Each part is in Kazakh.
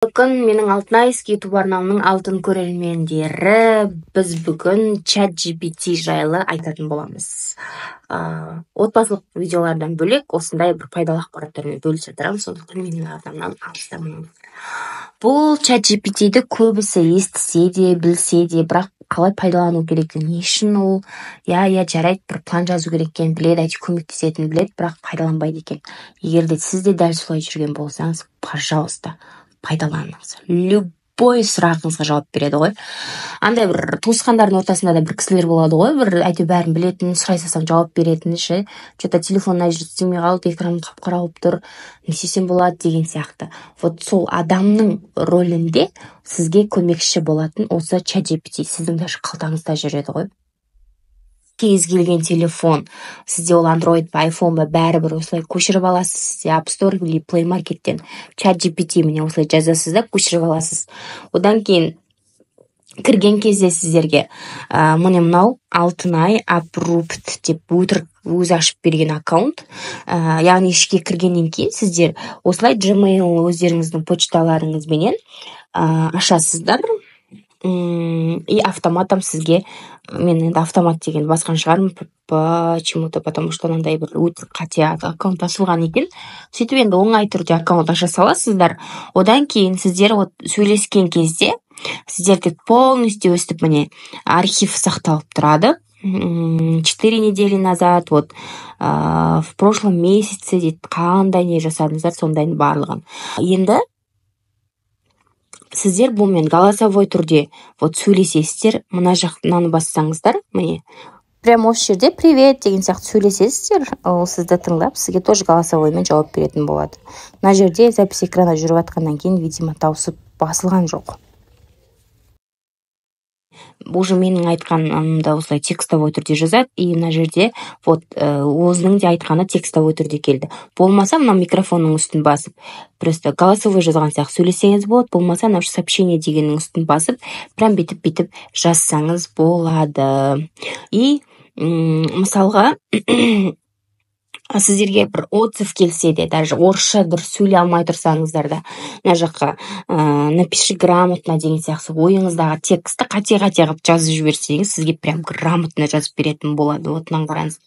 Бүгін менің Алтынайс YouTube арнамның алтын көрермендері, біз бүгін ChatGPT жайлы айтатын боламыз. Отбасылық видеолардан бөлек осындай бір пайдалы ақпараттармен бөлісіп жатырмын, сондықтан менің арнамнан алыстамаңыз. Бұл ChatGPT-ді көбісі естісе де, білсе де, бірақ қалай пайдалану керек, не үшін ол, жарайды, бір план жазу керек екенін біледі, көмектесетінін біледі, бірақ пайдаланбайды екен. Егер де сіз де дәл солай жүрген болсаңыз, пожалуйста, пайдаланыңыз. Любой сұрағыңызға жауап береді ғой. Андай бір туысқандардың ортасында да бір кісілер болады ғой, бір әйтеуір бәрін білетін, сұрай салсам жауап беретін, что-то телефонына істемей қалды, экраны қап-қара болып тұр, не істесем болады деген сияқты. Вот сол адамның рөлінде сізге көмекші болатын осы ChatGPT сіздің даже қалтаңызда жүреді ғой. Кез келген телефон, сізде ол Android ба, iPhone ба, бәрібір осылай көшіріп аласыз, сізде App Store или Play Market'тен ChatGPT міне осылай жазасыз да, көшіріп аласыз. Одан кейін кірген кезде сіздерге міне мынау Алтынай Approved деп өтірік өзі ашып берген аккаунт. Яғни ішке кіргеннен кейін сіздер осылай Gmail өздеріңіздің почталарыңызбенен ашасыздар. И автоматом сізге, мен енді автомат деген басқан шығармын, почему-то, потому что мынандай бір өтірік қате аккаунт ашылған екен. Сөйтіп енді оңай түрде аккаунт аша саласыздар. Одан кейін сіздер сөйлескен кезде сіздерде полностью өстіп міне архив сақталып тұрады. 4 недели назад, в прошлом месяце дейді, қандай не жасадыңыздар, сондайын барлығын. Енді сіздер бұмен голосовой түрде сөйлесесіздер, мына мынаны бассаңыздар, міне прямо осы жерде привет деген сияқты сөйлесесіздер, ол сізді тыңдап, сізге тоже голосовоймен жауап беретін болады. Мына жерде запись экрана жүріп атқаннан кейін, видимо, тауысып басылған жоқ. Уже менің айтқанымда осылай текстовой түрде жазады, и мына жерде өзінің де айтқаны текстовой түрде келді. Болмаса мына микрофонның үстін басып, просто голосовой жазған сияқты сөйлесеңіз болады, болмаса мына сообщение дегеннің үстін басып, прям бетіп жазсаңыз болады. И мысалға сіздерге бір отзыв келсе де, даже орысша дұрыс сөйлей алмай тұрсаңыздар да, мына жаққа напиши грамотно деген сияқты ойыңыздағы текстті қате қылып жазып жіберсеңіз, сізге прям грамотно жазып беретін болады. Мынаны қараңыз.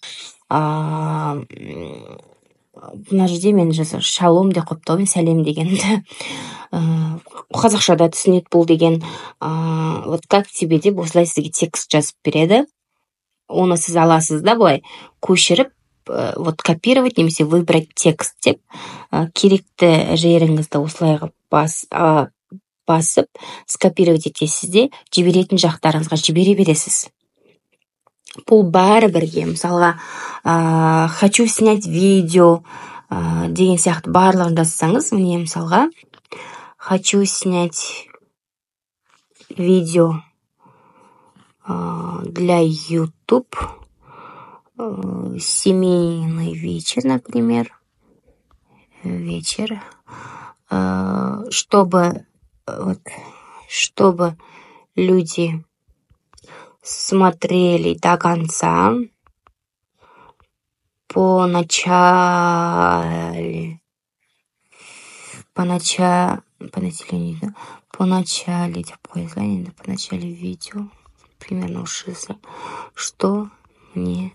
Мына жерде мен шалом деп қойыпты, мен сәлем дегенді. Қазақшада түсінеді бұл деген. Как тебе деп осылай сізге текст жазып береді. Оны сіз аласыз да, былай көшіріп, копировать немесе выбрать текст деп, керекті жеріңізді осылай басып, скопировать етесіз де, жіберетін жақтарыңызға жібере бересіз. Бұл бәрібірге, мысалға, хочу снять видео деген сияқты барлығын жазсаңыз, міне мысалға, хочу снять видео для YouTube, семейный вечер, например, чтобы люди смотрели до конца по начале видео, примерно шиза, что мне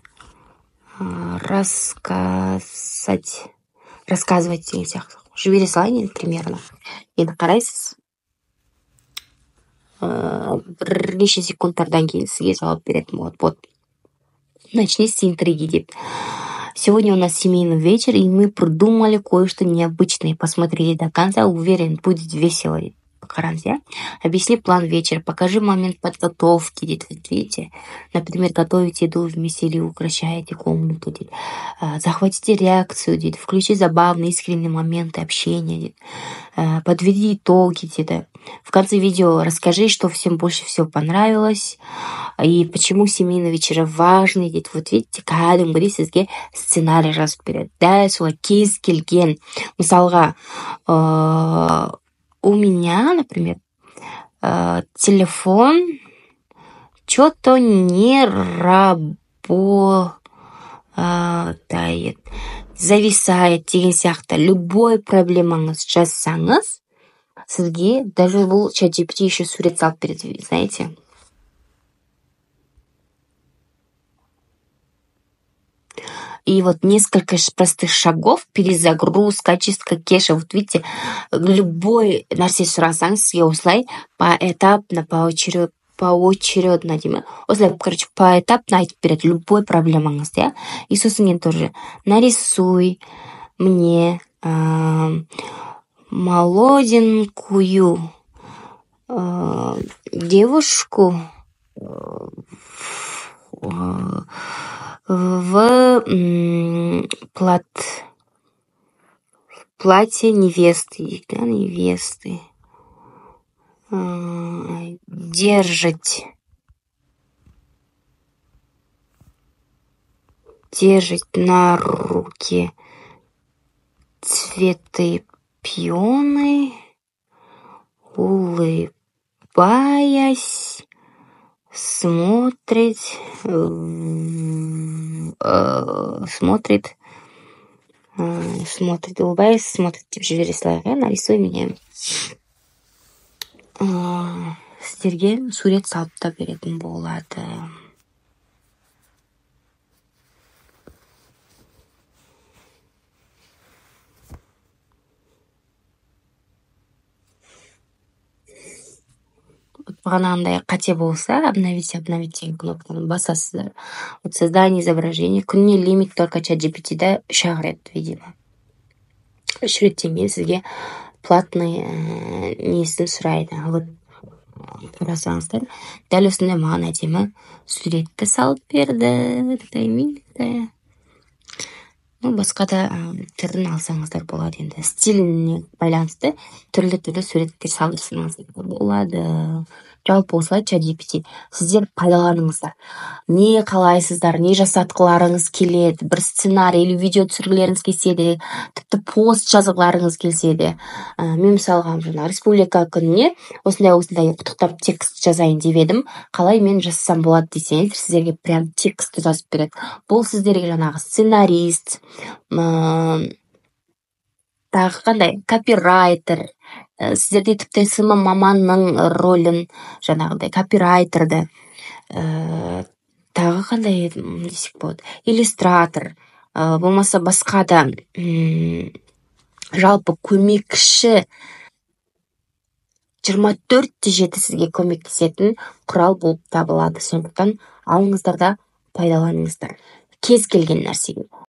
рассказывать деген сияқты. Жібере салайын енді примерно. Енді қарайсыз, бірнеше секундтардан кейін сізге жауап беретін болады. Начни с интриги деп. Сегодня у нас семейный вечер, и мы придумали кое-что необычное. Посмотрите до конца, уверен, будет весело. Объясни план вечера, покажи момент подготовки, видите, например, готовите еду вместе или украшаете комнату, захватите реакцию, включи забавные, искренние моменты общения, подведи итоги, в конце видео расскажи, что всем больше всего понравилось и почему семейный вечер важный, видите, кәдімгідей сізге сценарий жазып береді. Дәл солай кез келген, мысалға, у меня, например, телефон что-то не работает, зависает деген сияқты любой проблемаңыз жазсаңыз, сізге даже бұл ChatGPT еще сурет салып береді, знаете. И вот несколько простых шагов, перезагрузка, очистка кеша. Вот видите, любой нәрсе сұрасаңыз сізге осылай поэтапно, поочередно деймін. Осылай, короче, поэтапно айтып береді любой проблемаңызды, иә. И сосын енді тоже нарисуй мне молоденькую девушку в платье невесты, да, невесты. Держать на руке цветы пионы, улыбаясь, смотрит, улыбаясь, смотрит деп жібере салайық, иә, нарисуй меня. Сіздерге сурет салып та беретін болады. Бағанағындай қате болса, обновить деген кнопканы басасыздар. Вот создание изображения. Күніне лимит только ChatGPT-да 3 рет, видимо. 3 реттен кейін сізге платный несін сұрайды. Вот қарасаңыздар, дәл осындай маған әдемі суретті салып берді. Такая миленькая. Ну, басқа да түрін алсаңыздар болады енді. Стиліне байланысты түрлі суреттер салдырсаңыздар болады. Жалпы осылай ChatGPT сіздер пайдаланыңыздар. Не қалайсыздар, не жасатқыларыңыз келеді, бір сценарий или видео түсіргілеріңіз келсе де, тіпті пост жазғыларыңыз келсе де. Мен мысалға республика күніне осындай құттықтап текст жазайын деп едім. Қалай мен жазсам болады десеңіздер, сіздерге прям текст жазып береді. Бұл сіздерге жаңағы сценарист, тағы қандай копирайтер, сіздерде тіпті СМ маманның ролін, жаңағыдай копирайтерді, тағы қандай десек болады, иллюстратор, болмаса басқа да жалпы көмекші 24/7 сізге көмектесетін құрал болып табылады. Сондықтан алыңыздар да пайдаланыңыздар кез келген нәрсеге.